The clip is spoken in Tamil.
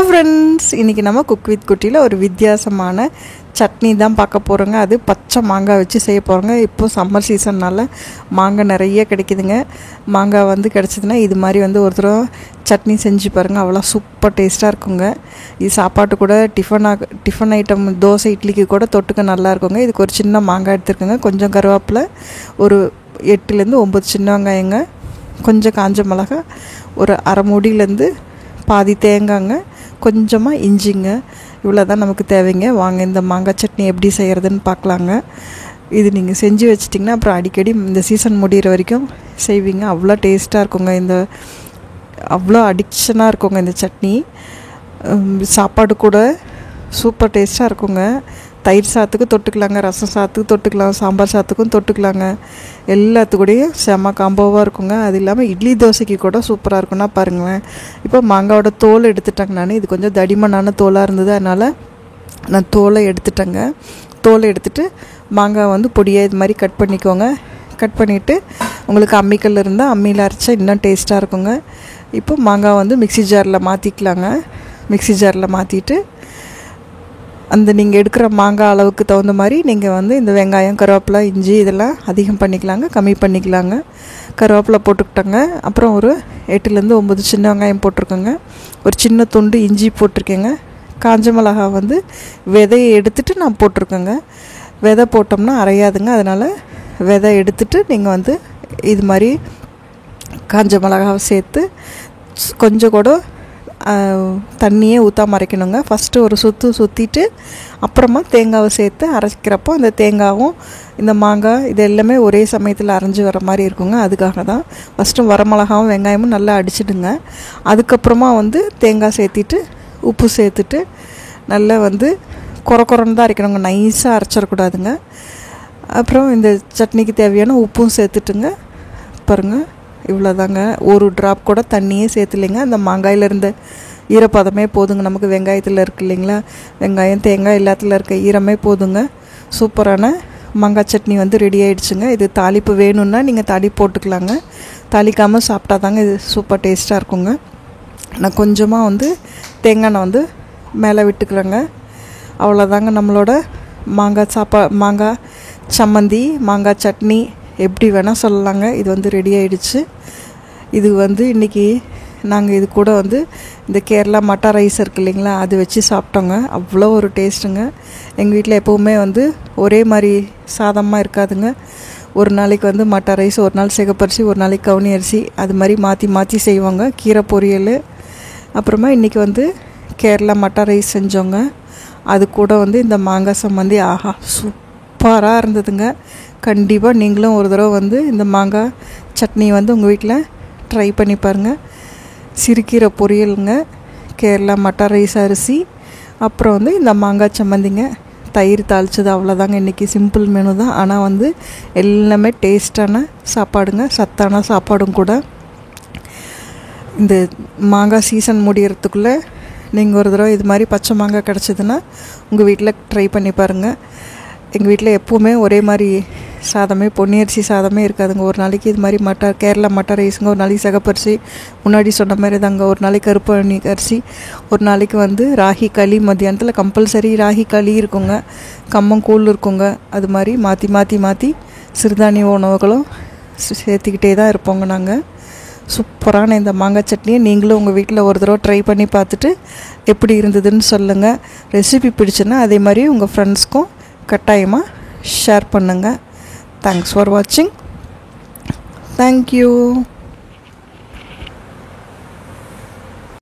ஃப்ரெண்ட்ஸ், இன்றைக்கி நம்ம குக் வித் குட்டியில் ஒரு வித்தியாசமான சட்னி தான் பார்க்க போகிறோங்க. அது பச்சை மாங்காய் வச்சு செய்ய போகிறோங்க. இப்போது சம்மர் சீசன்னால் மாங்காய் நிறைய கிடைக்குதுங்க. மாங்காய் வந்து கிடச்சிதுன்னா இது மாதிரி வந்து ஒரு தடவை சட்னி செஞ்சு பாருங்கள், அவ்வளோ சூப்பர் டேஸ்ட்டாக இருக்குங்க. இது சாப்பாட்டு கூட டிஃபன் ஐட்டம், தோசை, இட்லிக்கு கூட தொட்டுக்க நல்லா இருக்குங்க. இதுக்கு ஒரு சின்ன மாங்காய் எடுத்துருக்குங்க, கொஞ்சம் கருவேப்பிலை, ஒரு 8லேருந்து 9 சின்ன வெங்காயங்க, கொஞ்சம் காஞ்ச மிளகாய், ஒரு அரை மூடியிலேருந்து பாதி தேங்காய்ங்க, கொஞ்சமாக இஞ்சிங்க. இவ்வளோ தான் நமக்கு தேவைங்க. வாங்க இந்த மாங்காய் சட்னி எப்படி செய்கிறதுன்னு பார்க்கலாங்க. இது நீங்கள் செஞ்சு வச்சிட்டிங்கன்னா அப்புறம் அடிக்கடி இந்த சீசன் முடிகிற வரைக்கும் செய்வீங்க. அவ்வளோ டேஸ்ட்டாக இருக்குங்க. அவ்வளோ அடிக்ஷனாக இருக்குங்க இந்த சட்னி. சாப்பாடு கூட சூப்பர் டேஸ்ட்டாக இருக்குங்க. தயிர் சாத்துக்கு தொட்டுக்கலாங்க, ரசம் சாத்துக்கு தொட்டுக்கலாம், சாம்பார் சாத்துக்கும் தொட்டுக்கலாங்க. எல்லாத்துக்கூடையும் செம்ம காம்போவாக இருக்குங்க. அது இல்லாமல் இட்லி தோசைக்கு கூட சூப்பராக இருக்குன்னா பாருங்களேன். இப்போ மாங்காயோட தோல் எடுத்துட்டேங்க. நான் இது கொஞ்சம் தடிமனான தோலாக இருந்தது, அதனால் நான் தோலை எடுத்துட்டேங்க. தோலை எடுத்துகிட்டு மாங்காய் வந்து பொடியாக இது மாதிரி கட் பண்ணிக்கோங்க. கட் பண்ணிவிட்டு உங்களுக்கு அம்மிக்கல் இருந்தால் அம்மியில் அரைச்சா இன்னும் டேஸ்ட்டாக இருக்குங்க. இப்போ மாங்காய் வந்து மிக்ஸி ஜாரில் மாற்றிக்கலாங்க. மிக்ஸி ஜாரில் மாற்றிட்டு அந்த நீங்கள் எடுக்கிற மாங்காய் அளவுக்கு தகுந்த மாதிரி நீங்கள் வந்து இந்த வெங்காயம், கருவேப்பிலை, இஞ்சி இதெல்லாம் அதிகம் பண்ணிக்கலாங்க, கம்மி பண்ணிக்கலாங்க. கருவேப்பிலை போட்டுக்கிட்டோங்க. அப்புறம் ஒரு 8லேருந்து 9 சின்ன வெங்காயம் போட்டிருக்கோங்க. ஒரு சின்ன துண்டு இஞ்சி போட்டிருக்கேங்க. காஞ்ச மிளகா வந்து விதையை எடுத்துகிட்டு நான் போட்டிருக்கேங்க. விதை போட்டோம்னா அரையாதுங்க, அதனால் விதை எடுத்துகிட்டு நீங்கள் வந்து இது மாதிரி காஞ்ச மிளகாவை சேர்த்து கொஞ்சம் கூட தண்ணியே ஊற்றாம அரைக்கணுங்க. ஃபஸ்ட்டு ஒரு சுற்றிட்டு அப்புறமா தேங்காவை சேர்த்து அரைக்கிறப்போ இந்த தேங்காயும் இந்த மாங்காய் இது எல்லாமே ஒரே சமயத்தில் அரைஞ்சி வர மாதிரி இருக்குங்க. அதுக்காக தான் ஃபஸ்ட்டு வரமிளகாவும் வெங்காயமும் நல்லா அடிச்சிடுங்க. அதுக்கப்புறமா வந்து தேங்காய் சேர்த்திட்டு உப்பு சேர்த்துட்டு நல்லா வந்து குறன்னு தான் அரைக்கணுங்க, நைஸாக அரைச்சிடக்கூடாதுங்க. அப்புறம் இந்த சட்னிக்கு தேவையான உப்பும் சேர்த்துட்டுங்க. பாருங்கள், இவ்வளோதாங்க. ஒரு ட்ராப் கூட தண்ணியே சேர்த்துலைங்க. அந்த மாங்காயில் இருந்த ஈரப்பதமே போதுங்க நமக்கு. வெங்காயத்தில் இருக்கு இல்லைங்களா, வெங்காயம், தேங்காய் எல்லாத்துல இருக்க ஈரமே போதுங்க. சூப்பரான மாங்காய் சட்னி வந்து ரெடி ஆகிடுச்சுங்க. இது தாளிப்பு வேணும்னா நீங்கள் தாளிப்பு போட்டுக்கலாங்க. தாளிக்காமல் சாப்பிட்டா தாங்க இது சூப்பர் டேஸ்ட்டாக இருக்குங்க. நான் கொஞ்சமாக வந்து தேங்காய் நான் வந்து மேலே விட்டுக்கிறேங்க. அவ்வளோதாங்க நம்மளோட மாங்காய் சம்மந்தி, மாங்காய் சட்னி எப்படி வேணால் சொல்லலாங்க. இது வந்து ரெடி ஆகிடுச்சு. இது வந்து இன்றைக்கி நாங்கள் இது கூட வந்து இந்த கேரளா மட்டா ரைஸ் இருக்குது இல்லைங்களா, அது வச்சு சாப்பிட்டோங்க. அவ்வளோ ஒரு டேஸ்ட்டுங்க. எங்கள் வீட்டில் எப்போவுமே வந்து ஒரே மாதிரி சாதமாக இருக்காதுங்க. ஒரு நாளைக்கு வந்து மட்டா ரைஸ், ஒரு நாள் சிகப்பரிசி, ஒரு நாளைக்கு கவுனி அரிசி, அது மாதிரி மாற்றி செய்வாங்க. கீரை பொரியல். அப்புறமா இன்றைக்கி வந்து கேரளா மட்டா ரைஸ் செஞ்சோங்க. அது கூட வந்து இந்த மாங்காய் சம்மந்தி, ஆஹா சூப்பராக இருந்ததுங்க. கண்டிப்பாக நீங்களும் ஒரு தடவை வந்து இந்த மாங்காய் சட்னி வந்து உங்கள் வீட்டில் ட்ரை பண்ணி பாருங்கள். சிறுகீரை பொரியலுங்க, கேரளா மட்டா ரைஸ் அரிசி, அப்புறம் வந்து இந்த மாங்காய் சம்மந்திங்க, தயிர் தாளிச்சது. அவ்வளோதாங்க இன்றைக்கி. சிம்பிள் மெனு தான், ஆனால் வந்து எல்லாமே டேஸ்டான சாப்பாடுங்க, சத்தான சாப்பாடும் கூட. இந்த மாங்காய் சீசன் முடிகிறதுக்குள்ளே நீங்கள் ஒரு தடவை இது மாதிரி பச்சை மாங்காய் கிடச்சிதுன்னா உங்கள் வீட்டில் ட்ரை பண்ணி பாருங்கள். எங்கள் வீட்டில் எப்போவுமே ஒரே மாதிரி சாதமே, பொன்னியரிசி சாதமே இருக்காதுங்க. ஒரு நாளைக்கு இது மாதிரி கேரளா மட்டா ரைஸுங்க, ஒரு நாளைக்கு சிகப்பரிசி, முன்னாடி சொன்ன மாதிரி தாங்க, ஒரு நாளைக்கு கருப்பு அரிசி, ஒரு நாளைக்கு வந்து ராகி களி. மத்தியானத்தில் கம்பல்சரி ராகி களி இருக்குங்க, கம்மங்கூழ் இருக்குங்க. அது மாதிரி மாற்றி சிறுதானிய உணவுகளும் சேர்த்துக்கிட்டே தான் இருப்போங்க நாங்கள். சூப்பரான இந்த மாங்காய் சட்னியை நீங்களும் உங்கள் வீட்டில் ஒரு தடவை ட்ரை பண்ணி பார்த்துட்டு எப்படி இருந்ததுன்னு சொல்லுங்கள். ரெசிபி பிடிச்சுன்னா அதே மாதிரி உங்கள் ஃப்ரெண்ட்ஸ்க்கும் கட்டாயமாக ஷேர் பண்ணுங்கள். தேங்க்ஸ் ஃபார் வாட்சிங். தேங்க்யூ.